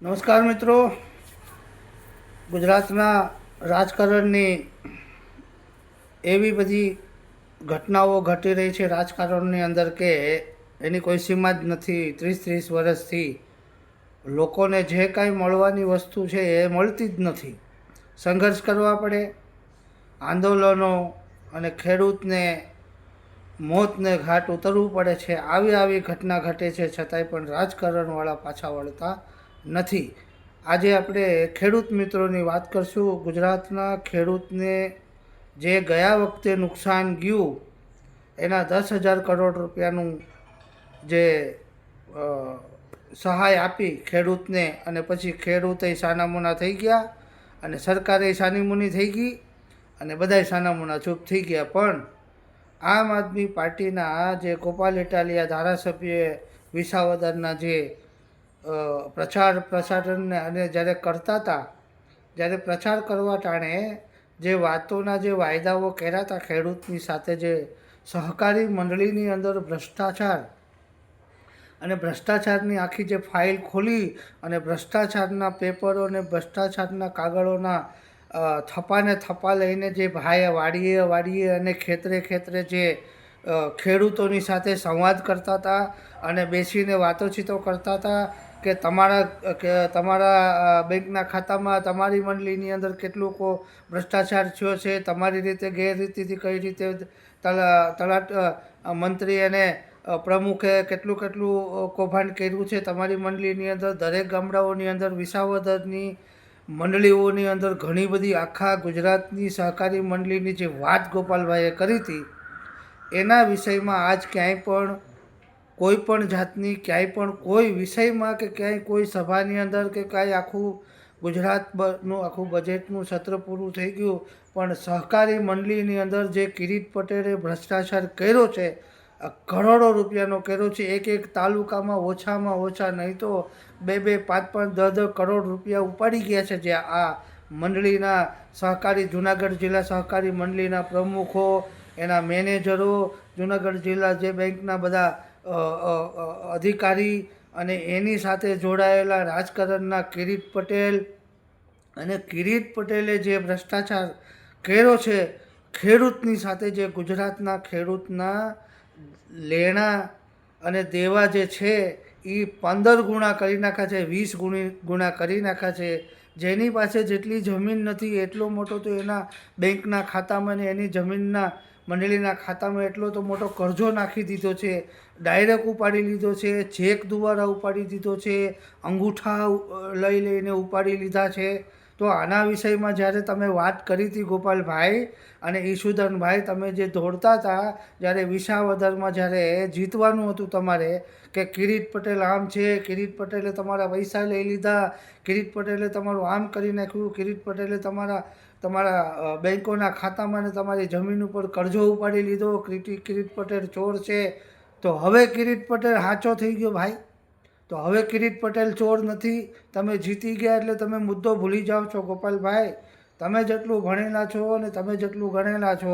નમસ્કાર મિત્રો, ગુજરાતના રાજકારણની એવી બધી ઘટનાઓ ઘટી રહી છે રાજકારણની અંદર કે એની કોઈ સીમા જ નથી। 30 વર્ષથી લોકોને જે કાંઈ મળવાની વસ્તુ છે એ મળતી જ નથી। સંઘર્ષ કરવા પડે, આંદોલનો અને ખેડૂતને મોતને ઘાટ ઉતરવું પડે છે। આવી ઘટના ઘટે છે છતાંય પણ રાજકારણવાળા પાછા વળતા નથી। આજે આપણે ખેડૂત મિત્રોની વાત કરશું। ગુજરાતના ખેડૂતને જે ગયા વખતે નુકસાન ગયું એના 10,000 કરોડ રૂપિયાનું જે સહાય આપી ખેડૂતને, અને પછી ખેડૂતે સાનામુના થઈ ગયા અને સરકારે સાનીમુની થઈ ગઈ અને બધાય સાનામુના ચૂપ થઈ ગયા। પણ આમ આદમી પાર્ટીના જે ગોપાલ ઇટાલિયા ધારાસભ્ય વિસાવદરના જે પ્રસારણને અને જ્યારે કરતા હતા, જ્યારે પ્રચાર કરવા ટાણે જે વાતોના જે વાયદાઓ કર્યા હતા ખેડૂતની સાથે, જે સહકારી મંડળીની અંદર ભ્રષ્ટાચાર અને ભ્રષ્ટાચારની આખી જે ફાઇલ ખોલી અને ભ્રષ્ટાચારના પેપરો અને ભ્રષ્ટાચારના કાગળોના થપ્પાને થપ્પા લઈને જે ભાઈએ વાડીએ અને ખેતરે જે ખેડૂતોની સાથે સંવાદ કરતા હતા અને બેસીને વાતોચીતો કરતા હતા કે તમારા બેંકના ખાતામાં, તમારી મંડળીની અંદર કેટલું ભ્રષ્ટાચાર થયો છે, તમારી રીતે ગેરરીતિથી કઈ રીતે તલાટ મંત્રી અને પ્રમુખે કેટલું કૌભાંડ કર્યું છે તમારી મંડળીની અંદર। દરેક ગામડાઓની અંદર વિસાવદરની મંડળીઓની અંદર ઘણી બધી આખા ગુજરાતની સહકારી મંડળીની જે વાત ગોપાલભાઈએ કરી હતી એના વિષયમાં આજ ક્યાંય પણ કોઈ પણ જાતની, ક્યાંય પણ કોઈ વિષયમાં કે ક્યાંય કોઈ સભાની અંદર કે કાંઈ આખું ગુજરાતનું આખું બજેટનું સત્ર પૂરું થઈ ગયું પણ સહકારી મંડળીની અંદર જે કિરીટ પટેલે ભ્રષ્ટાચાર કર્યો છે, કરોડો રૂપિયાનો કર્યો છે, એક તાલુકામાં ઓછામાં ઓછા નહીં તો 2-2, 5-5, 10-10 કરોડ રૂપિયા ઉપાડી ગયા છે। જે આ મંડળીના સહકારી જુનાગઢ જિલ્લા સહકારી મંડળીના પ્રમુખો, એના મેનેજરો, જુનાગઢ જિલ્લા જે બેંકના બધા અધિકારી અને એની સાથે જોડાયેલા રાજકારણના કિરીટ પટેલ, અને કિરીટ પટેલે જે ભ્રષ્ટાચાર કર્યો છે ખેડૂતની સાથે, જે ગુજરાતના ખેડૂતના લેણા અને દેવા જે છે એ 15 ગુણા કરી નાખ્યા છે, 20 ગુણા કરી નાખ્યા છે। જેની પાસે જેટલી જમીન નથી એટલો મોટો તો એના બેંકના ખાતામાં ને એની જમીનના મંડળીના ખાતામાં એટલો તો મોટો કરજો નાખી દીધો છે, ડાયરેક્ટ ઉપાડી લીધો છે, ચેક દ્વારા ઉપાડી દીધો છે, અંગૂઠા લઈને ઉપાડી લીધા છે। તો આના વિષયમાં જ્યારે તમે વાત કરી હતી ગોપાલભાઈ અને ઈશુદાનભાઈ, તમે જે દોડતા હતા જ્યારે વિસાવદરમાં જ્યારે જીતવાનું હતું તમારે કે કિરીટ પટેલ આમ છે, કિરીટ પટેલે તમારા પૈસા લઈ લીધા, કિરીટ પટેલે તમારું આમ કરી નાખ્યું, કિરીટ પટેલે તમારા બેંકોના ખાતામાં ને તમારી જમીન ઉપર કરજો ઉપાડી લીધો, કિરીટ પટેલ ચોર છે। તો હવે કિરીટ પટેલ સાચો થઈ ગયો ભાઈ, તો હવે કિરીટ પટેલ ચોર નથી। તમે જીતી ગયા એટલે તમે મુદ્દો ભૂલી જાઓ છો ગોપાલભાઈ। તમે જેટલું ભણેલા છો અને તમે જેટલું ગણેલા છો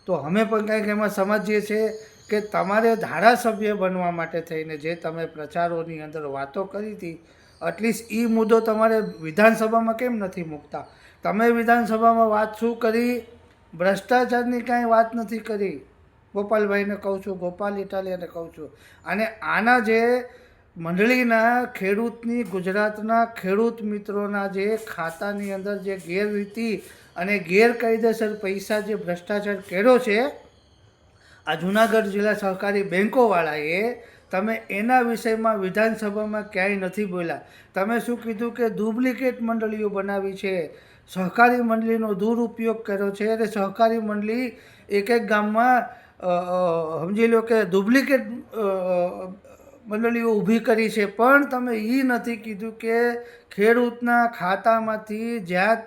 તો અમે પણ કંઈક એમાં સમજીએ છીએ કે તમારે ધારાસભ્ય બનવા માટે થઈને જે તમે પ્રચારોની અંદર વાતો કરી હતી, એટલીસ્ટ એ મુદ્દો તમારે વિધાનસભામાં કેમ નથી મૂકતા? તમે વિધાનસભામાં વાત શું કરી? ભ્રષ્ટાચારની કાંઈ વાત નથી કરી। ગોપાલભાઈને કહું છું, ગોપાલ ઇટાલિયાને કહું છું, અને આના જે મંડળીના ખેડૂતની, ગુજરાતના ખેડૂત મિત્રોના જે ખાતાની અંદર જે ગેરરીતિ અને ગેરકાયદેસર પૈસા જે ભ્રષ્ટાચાર કર્યો છે આ જુનાગઢ જિલ્લા સહકારી બેંકોવાળાએ, તમે એના વિષયમાં વિધાનસભામાં ક્યાંય નથી બોલ્યા। તમે શું કીધું કે ડુપ્લિકેટ મંડળીઓ બનાવી છે, સહકારી મંડળીનો દુરુપયોગ કર્યો છે, અને સહકારી મંડળી એક ગામમાં સમજી લો કે ડુપ્લિકેટ મંડળીઓ ઊભી કરી છે। પણ તમે એ નથી કીધું કે ખેડૂતના ખાતામાંથી જ્યાં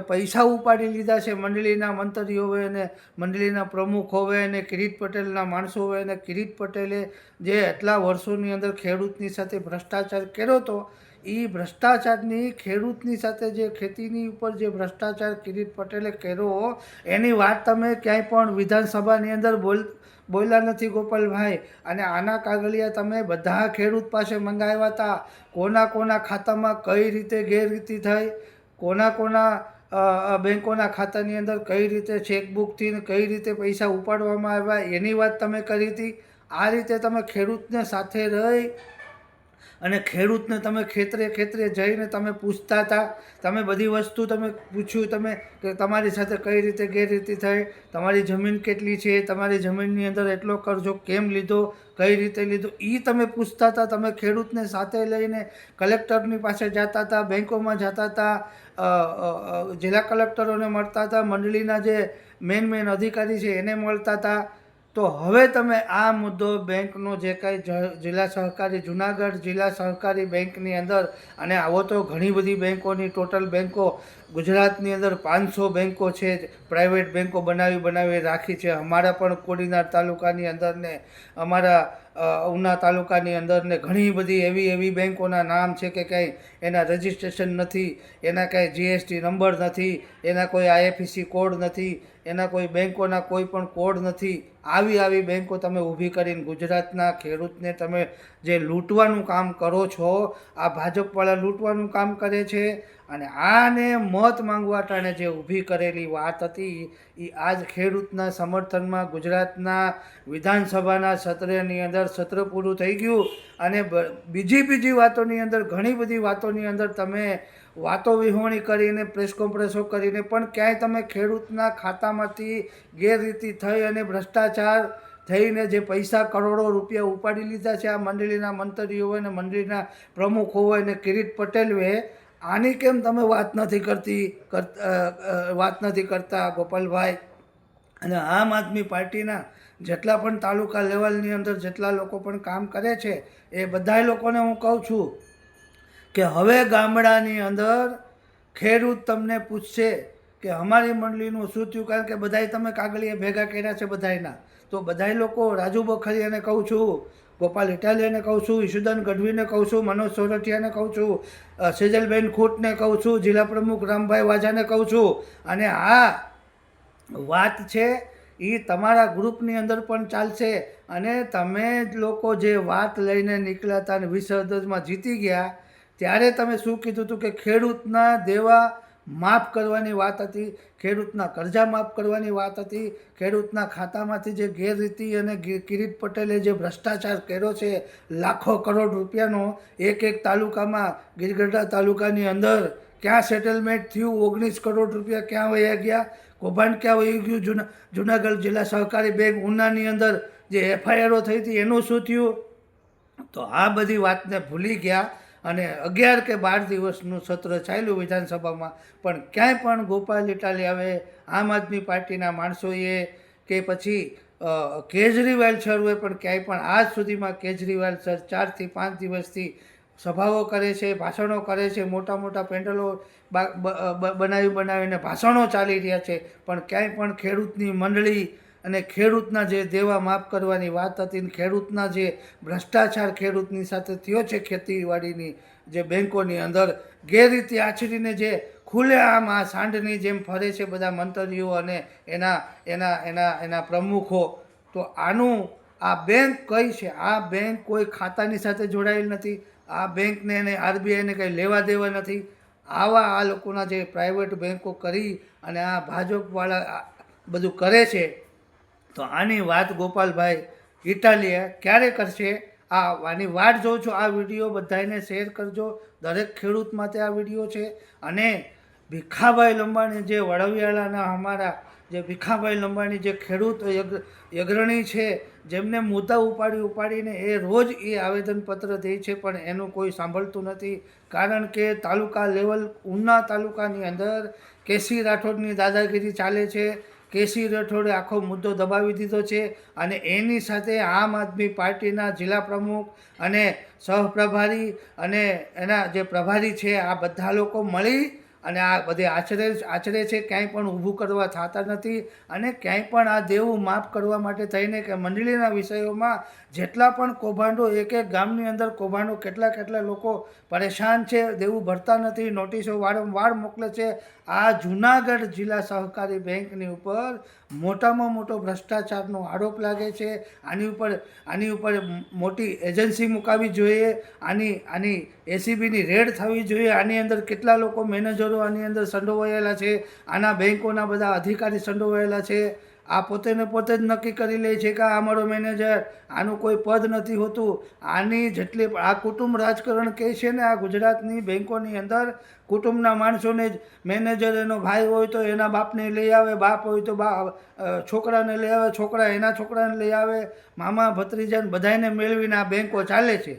પૈસા ઉપાડી લીધા છે મંડળીના મંત્રીઓ હોય અને મંડળીના પ્રમુખ હોય અને કિરીટ પટેલના માણસો હોય, અને કિરીટ પટેલે જે એટલા વર્ષોની અંદર ખેડૂતની સાથે ભ્રષ્ટાચાર કર્યો હતો એ ભ્રષ્ટાચારની ખેડૂતની સાથે જે ખેતીની ઉપર જે ભ્રષ્ટાચાર કિરીટ પટેલે કર્યો એની વાત તમે ક્યાંય પણ વિધાનસભાની અંદર બોલ્યા નથી ગોપાલભાઈ. અને આના કાગળિયા તમે બધા ખેડૂત પાસે મંગાવ્યા હતા. કોના ખાતામાં કઈ રીતે ગેરરીતિ થઈ, કોના બેંકોના ખાતાની અંદર કઈ રીતે ચેકબુકથી કઈ રીતે પૈસા ઉપાડવામાં આવ્યા એની વાત તમે કરી હતી. આ રીતે તમે ખેડૂતને સાથે રહી અને ખેડૂતને તમે ખેતરે જઈને તમે પૂછતા હતા. તમે બધી વસ્તુ તમે પૂછ્યું તમે કે તમારી સાથે કઈ રીતે ગેરરીતિ થઈ, તમારી જમીન કેટલી છે, તમારી જમીનની અંદર એટલો કરજો કેમ લીધો, કઈ રીતે લીધો, એ તમે પૂછતા હતા. તમે ખેડૂતને સાથે લઈને કલેક્ટરની પાસે જતા હતા, બેંકોમાં જતા હતા, જિલ્લા કલેક્ટરોને મળતા હતા, મંડળીના જે મેન અધિકારી છે એને મળતા હતા. તો હવે તમે આ મુદ્દો બેંકનો જે કાંઈ જિલ્લા સહકારી જુનાગઢ જિલ્લા સહકારી બેંકની અંદર, અને આવો તો ઘણી બધી બેંકોની ટોટલ બેંકો ગુજરાતની અંદર 500 બેંકો છે, પ્રાઇવેટ બેંકો બનાવી રાખી છે. અમારા પણ કોડીનાર તાલુકાની અંદર ને અમારા ઉના તાલુકાની અંદર ને ઘણી બધી એવી બેંકોના નામ છે કે કંઈ એના રજિસ્ટ્રેશન નથી, એના કાંઈ જીએસટી નંબર નથી, એના કોઈ આઈએફએસસી કોડ નથી, એના કોઈ બેંકોના કોઈ પણ કોડ નથી. આવી બેંકો તમે ઊભી કરીને ગુજરાતના ખેડૂતને તમે જે લૂંટવાનું કામ કરો છો, આ ભાજપવાળા લૂંટવાનું કામ કરે છે. અને આને મત માંગવા ટાણે જે ઊભી કરેલી વાત હતી એ આજ ખેડૂતના સમર્થનમાં ગુજરાતના વિધાનસભાના સત્રની અંદર સત્ર પૂરું થઈ ગયું. અને બીજી વાતોની અંદર ઘણી બધી વાતોની અંદર તમે વાતો વિહોણી કરીને પ્રેસ કોન્ફરન્સો કરીને પણ ક્યાંય તમે ખેડૂતના ખાતામાંથી ગેરરીતિ થઈ અને ભ્રષ્ટાચાર થઈને જે પૈસા કરોડો રૂપિયા ઉપાડી લીધા છે આ મંડળીના મંત્રીઓ હોય ને મંડળીના પ્રમુખો હોય ને કિરીટ પટેલે, આની કેમ તમે વાત નથી કરતા ગોપાલભાઈ? અને આમ આદમી પાર્ટીના જેટલા પણ તાલુકા લેવલની અંદર જેટલા લોકો પણ કામ કરે છે એ બધા લોકોને હું કહું છું કે હવે ગામડાની અંદર ખેડૂત તમને પૂછશે કે અમારી મંડળીનું શું થયું, કારણ કે બધાય તમે કાગળિયા ભેગા કર્યા છે બધાયના. તો બધાય લોકો રાજુ બખરિયાને કહું છું, ગોપાલ ઇટાલિયાને કહું છું, ઈશુદાન ગઢવીને કહું છું, મનોજ સોરઠિયાને કહું છું, સેજલબેન ખૂટને કહું છું, જિલ્લા પ્રમુખ રામભાઈ વાજાને કહું છું. અને આ વાત છે એ તમારા ગ્રુપની અંદર પણ ચાલશે. અને તમે જ લોકો જે વાત લઈને નીકળ્યા હતા અને 20 જીતી ગયા ત્યારે તમે શું કીધું હતું કે ખેડૂતના દેવા માફ કરવાની વાત હતી, ખેડૂતના કર્જા માફ કરવાની વાત હતી, ખેડૂતના ખાતામાંથી જે ગેરરીતિ અને કિરીટ પટેલે જે ભ્રષ્ટાચાર કર્યો છે લાખો કરોડ રૂપિયાનો એક તાલુકામાં, ગીરગઢડા તાલુકાની અંદર ક્યાં સેટલમેન્ટ થયું, 19 કરોડ રૂપિયા ક્યાં વયા ગયા, કૌભાંડ ક્યાં વહી ગયું, જુનાગઢ જિલ્લા સહકારી બેંક ઉનાની અંદર જે એફઆઈઆરો થઈ હતી એનું શું થયું? તો આ બધી વાતને ભૂલી ગયા અને 11 કે 12 દિવસનું સત્ર ચાલ્યું વિધાનસભામાં, પણ ક્યાંય પણ ગોપાલ ઇટાલિયાએ, આમ આદમી પાર્ટીના માણસોએ કે પછી કેજરીવાલ સરોએ પણ ક્યાંય પણ આજ સુધીમાં કેજરીવાલ સર 4 થી 5 દિવસથી સભાઓ કરે છે, ભાષણો કરે છે, મોટા પેન્ડલો બનાવીને ભાષણો ચાલી રહ્યા છે, પણ ક્યાંય પણ ખેડૂતની મંડળી અને ખેડૂતના જે દેવા માફ કરવાની વાત હતી, ખેડૂતના જે ભ્રષ્ટાચાર ખેડૂતની સાથે થયો છે ખેતીવાડીની જે બેંકોની અંદર ગેરરીતિ આચરીને જે ખુલ્લેઆમ આ સાંઢની જેમ ફરે છે બધા મંત્રીઓ અને એના પ્રમુખો, તો આનું આ બેંક કઈ છે? આ બેંક કોઈ ખાતાની સાથે જોડાયેલ નથી. આ બેંકને અને આરબીઆઈને કંઈ લેવા દેવા નથી. આ લોકોના જે પ્રાઇવેટ બેંકો કરી અને આ ભાજપવાળા બધું કરે છે, તો આની વાત ગોપાલભાઈ ઇટાલિયા ક્યારે કરશે? આની વાટ જોઉં છું. આ વિડીયો બધાને શેર કરજો, દરેક ખેડૂત માટે આ વિડીયો છે. અને ભીખાભાઈ લંબાણી જે વડવિયાળાના અમારા જે ભીખાભાઈ લંબાણી જે ખેડૂત અગ્રણી છે, જેમને મુદ્દા ઉપાડીને એ રોજ એ આવેદનપત્ર દે છે, પણ એનું કોઈ સાંભળતું નથી. કારણ કે તાલુકા લેવલ ઉના તાલુકાની અંદર કેસી રાઠોડની દાદાગીરી ચાલે છે. કેસી રાઠોડે આખો મુદ્દો દબાવી દીધો છે અને એની સાથે આમ આદમી પાર્ટીના જિલ્લા પ્રમુખ અને સહપ્રભારી અને એના જે પ્રભારી છે આ બધા લોકો મળી અને આ બધે આચરે છે, ક્યાંય પણ ઊભું કરવા થતા નથી. અને ક્યાંય પણ આ દેવું માફ કરવા માટે થઈને કે મંડળીના વિષયોમાં જેટલા પણ કૌભાંડો, એક એક ગામની અંદર કૌભાંડો, કેટલા લોકો પરેશાન છે, દેવું ભરતા નથી, નોટિસો વારંવાર મોકલે છે. આ જુનાગઢ જિલ્લા સહકારી બેંકની ઉપર મોટામાં મોટો ભ્રષ્ટાચારનો આરોપ લાગે છે. આની ઉપર મોટી એજન્સી મુકાવી જોઈએ. આની એસીબીની રેડ થવી જોઈએ. આની અંદર કેટલા લોકો મેનેજરો આની અંદર સંડોવાયેલા છે, આના બેંકોના બધા અધિકારી સંડોવાયેલા છે. આ પોતે જ નક્કી કરી લે છે કે આ અમારો મેનેજર, આનું કોઈ પદ નથી હોતું. આની જેટલી આ કુટુંબ રાજકારણ કહે છે ને, આ ગુજરાતની બેંકોની અંદર કુટુંબના માણસોને જ મેનેજર, એનો ભાઈ હોય તો એના બાપને લઈ આવે, બાપ હોય તો છોકરાને લઈ આવે, છોકરા એના છોકરાને લઈ આવે, મામા ભત્રીજાને બધાને મેળવીને આ બેંકો ચાલે છે.